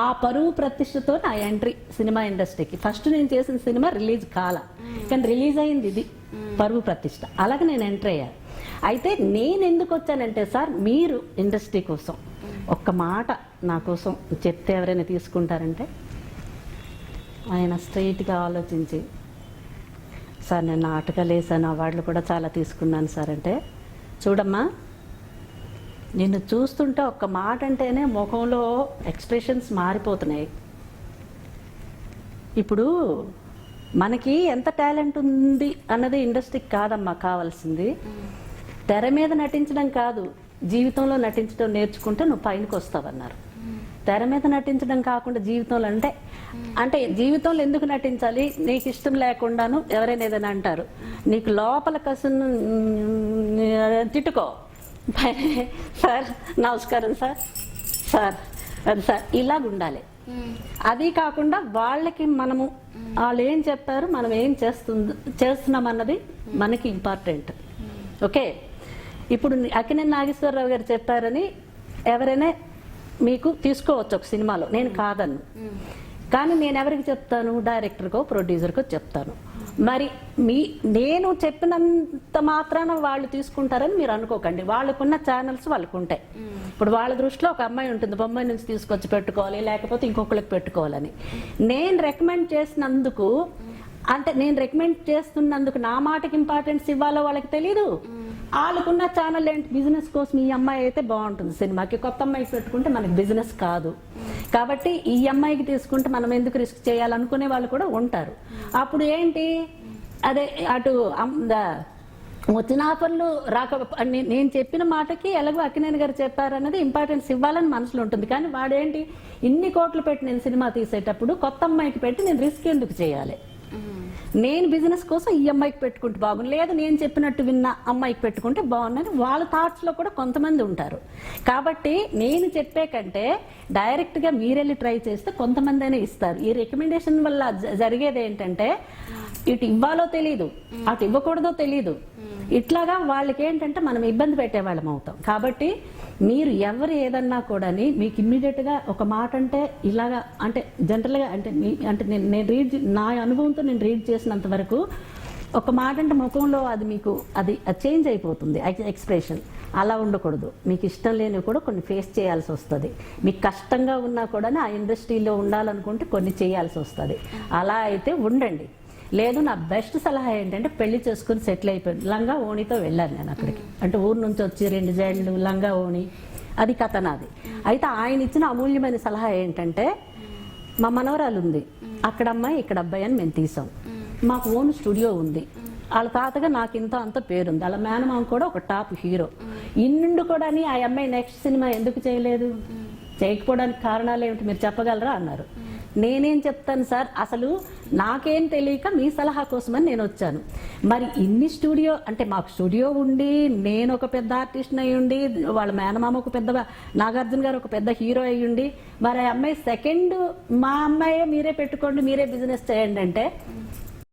ఆ పరువు ప్రతిష్టతో నా ఎంట్రీ సినిమా ఇండస్ట్రీకి. ఫస్ట్ నేను చేసిన సినిమా రిలీజ్ కాల, కానీ రిలీజ్ అయింది ఇది పరువు ప్రతిష్ట. అలాగే నేను ఎంటర్ అయ్యాను. అయితే నేను ఎందుకు వచ్చానంటే సార్, మీరు ఇండస్ట్రీ కోసం ఒక్క మాట నా కోసం చెప్తే ఎవరైనా తీసుకుంటారంటే, ఆయన స్ట్రైట్గా ఆలోచించి, సార్ నేను నాటకాలు వేసాను, అవార్డులు కూడా చాలా తీసుకున్నాను సార్ అంటే, చూడమ్మా నిన్ను చూస్తుంటే ఒక్క మాట అంటేనే ముఖంలో ఎక్స్ప్రెషన్స్ మారిపోతున్నాయి. ఇప్పుడు మనకి ఎంత టాలెంట్ ఉంది అన్నది ఇండస్ట్రీకి కాదమ్మా కావాల్సింది. తెర మీద నటించడం కాదు, జీవితంలో నటించడం నేర్చుకుంటే నువ్వు పైనకి వస్తావన్నారు. తెర మీద నటించడం కాకుండా జీవితంలో అంటే జీవితంలో ఎందుకు నటించాలి? నీకు ఇష్టం లేకుండాను ఎవరైనా ఏదైనా అంటారు, నీకు లోపల కసును తిట్టుకో, సార్ నమస్కారం సార్, సార్ అది సార్ ఇలాగ ఉండాలి. అది కాకుండా వాళ్ళకి మనము వాళ్ళు ఏం చెప్పారు, మనం ఏం చేస్తున్నాం అన్నది మనకి ఇంపార్టెంట్. ఓకే, ఇప్పుడు అక్కినేని నాగేశ్వరరావు గారు చెప్పారని ఎవరైనా మీకు తీసుకోవచ్చు ఒక సినిమాలో, నేను కాదన్ను. కానీ నేను ఎవరికి చెప్తాను? డైరెక్టర్కో ప్రొడ్యూసర్కో చెప్తాను. మరి నేను చెప్పినంత మాత్రాన వాళ్ళు తీసుకుంటారని మీరు అనుకోకండి. వాళ్ళకున్న ఛానల్స్ వాళ్ళకు ఉంటాయి. ఇప్పుడు వాళ్ళ దృష్టిలో ఒక అమ్మాయి ఉంటుంది, బొమ్మాయి నుంచి తీసుకొచ్చి పెట్టుకోవాలి, లేకపోతే ఇంకొకరికి పెట్టుకోవాలని. నేను రికమెండ్ చేసినందుకు, అంటే నేను రికమెండ్ చేస్తున్నందుకు నా మాటకి ఇంపార్టెన్స్ ఇవ్వాలో వాళ్ళకి తెలీదు. వాళ్ళకున్న ఛానల్ ఏంటి, బిజినెస్ కోసం ఈ అమ్మాయి అయితే బాగుంటుంది సినిమాకి, కొత్త అమ్మాయికి పెట్టుకుంటే మనకి బిజినెస్ కాదు, కాబట్టి ఈ అమ్మాయికి తీసుకుంటే మనం ఎందుకు రిస్క్ చేయాలనుకునే వాళ్ళు కూడా ఉంటారు. అప్పుడు ఏంటి, అదే అటు వచ్చిన ఆఫర్లు రాక, నేను చెప్పిన మాటకి ఎలాగో అక్కినేని గారు చెప్పారన్నది ఇంపార్టెన్స్ ఇవ్వాలని మనసులో ఉంటుంది. కానీ వాడేంటి, ఇన్ని కోట్లు పెట్టి నేను సినిమా తీసేటప్పుడు కొత్త అమ్మాయికి పెట్టి నేను రిస్క్ ఎందుకు చేయాలి? నేను బిజినెస్ కోసం ఈ అమ్మాయికి పెట్టుకుంటే బాగుంది, లేదు నేను చెప్పినట్టు విన్న అమ్మాయికి పెట్టుకుంటే బాగుందని వాళ్ళ థాట్స్లో కూడా కొంతమంది ఉంటారు. కాబట్టి నేను చెప్పే కంటే డైరెక్ట్గా మీరెళ్ళి ట్రై చేస్తే కొంతమంది అయినా ఇస్తారు. ఈ రికమెండేషన్ వల్ల జరిగేది ఏంటంటే, ఇటు ఇవ్వాలో తెలీదు, అటు ఇవ్వకూడదో తెలీదు. ఇట్లాగా వాళ్ళకి ఏంటంటే మనం ఇబ్బంది పెట్టేవాళ్ళం అవుతాం. కాబట్టి మీరు ఎవరు ఏదన్నా కూడా మీకు ఇమ్మీడియట్గా ఒక మాట అంటే ఇలాగా, అంటే జనరల్గా అంటే నేను రీడ్, నా అనుభవంతో నేను రీడ్ చేసినంత వరకు ఒక మాట అంటే ముఖంలో అది మీకు అది చేంజ్ అయిపోతుంది ఎక్స్ప్రెషన్. అలా ఉండకూడదు. మీకు ఇష్టం లేనివి కూడా కొన్ని ఫేస్ చేయాల్సి వస్తుంది. మీకు కష్టంగా ఉన్నా కూడా ఆ ఇండస్ట్రీలో ఉండాలనుకుంటే కొన్ని చేయాల్సి వస్తుంది. అలా అయితే ఉండండి. లేదు, నా బెస్ట్ సలహా ఏంటంటే పెళ్లి చేసుకుని సెటిల్ అయిపోయింది. లంగా ఓణితో వెళ్ళాను నేను అక్కడికి, అంటే ఊరు నుంచి వచ్చి 2 జైళ్ళు లంగా ఓణి, అది కథ నాది. అయితే ఆయన ఇచ్చిన అమూల్యమైన సలహా ఏంటంటే, మా మనవరాలు ఉంది, అక్కడ అమ్మాయి ఇక్కడ అబ్బాయి అని మేము తీసాం, మాకు ఓన్ స్టూడియో ఉంది, వాళ్ళ తాతగా నాకు ఇంత అంత పేరుంది, వాళ్ళ మేనమామ కూడా ఒక టాప్ హీరో, ఇన్నుండి కూడా ఆ అమ్మాయి నెక్స్ట్ సినిమా ఎందుకు చేయలేదు? చేయకపోవడానికి కారణాలు ఏమిటి మీరు చెప్పగలరా అన్నారు. నేనేం చెప్తాను సార్, అసలు నాకేం తెలియక మీ సలహా కోసమని నేను వచ్చాను. మరి ఇన్ని స్టూడియో, అంటే మాకు స్టూడియో ఉండి, నేను ఒక పెద్ద ఆర్టిస్ట్ అయ్యి ఉండి, వాళ్ళ మేనమామ ఒక పెద్ద, నాగార్జున గారు ఒక పెద్ద హీరో అయ్యి ఉండి, మరి ఆ అమ్మాయి సెకండ్ మా అమ్మాయే మీరే పెట్టుకోండి, మీరే బిజినెస్ చేయండి అంటే